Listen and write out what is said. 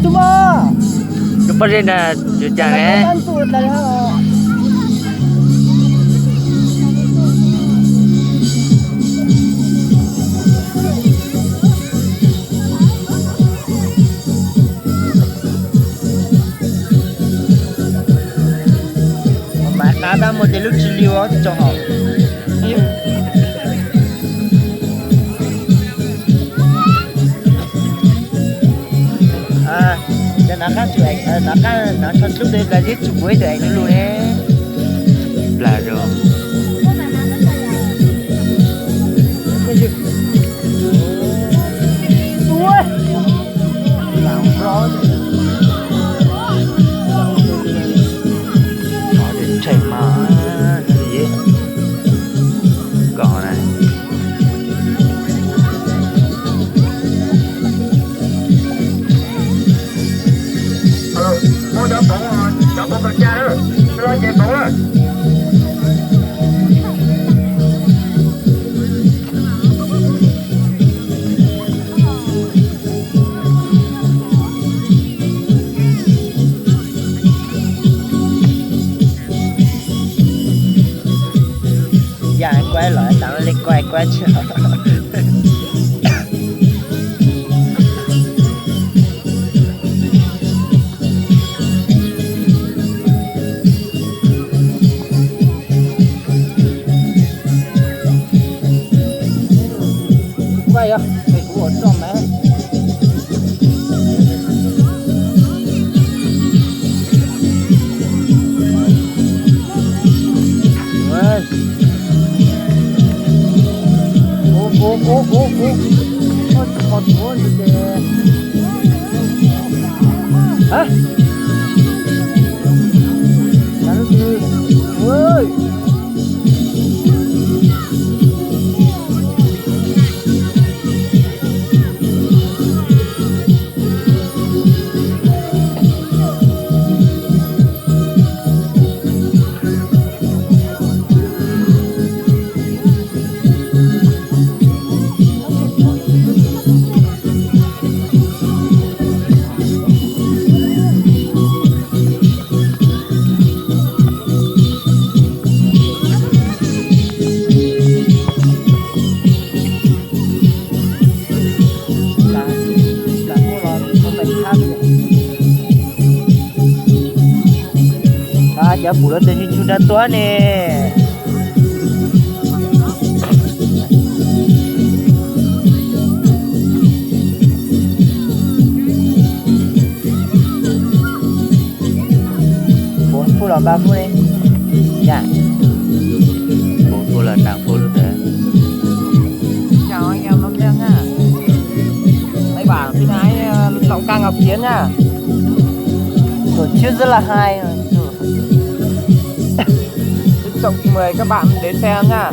cuma. Lupa dia dah jujang Tentu dah. Ada model lucu liu trong học. À, cho nó khác chụp ảnh, nó cho lúc đấy là giết chụp với tụi anh luôn đấy. Là rồi. Ui, làm rõ. Chạy mà gì còn này mua đỡ bụng rồi đỡ bụng cần cha nữa lo chạy bụng á giờ anh quay lại tao lên quay quay chưa Quay à? Mày cũng ở trong mẹ. Ô, còn muốn gì kìa. Hả? Sao nó gì? Ơi! Aja bulan dari sudah tua nih. Phu là 3 phút đi. Dạ. 4 phút là 5 phút rồi đấy. Chào anh em Lâm Đen nhá. Mấy bạn xin hái lọng ca ngọc chiến nhá. Tổ chức rất là hay rồi. Trọng mời các bạn đến xem nhá.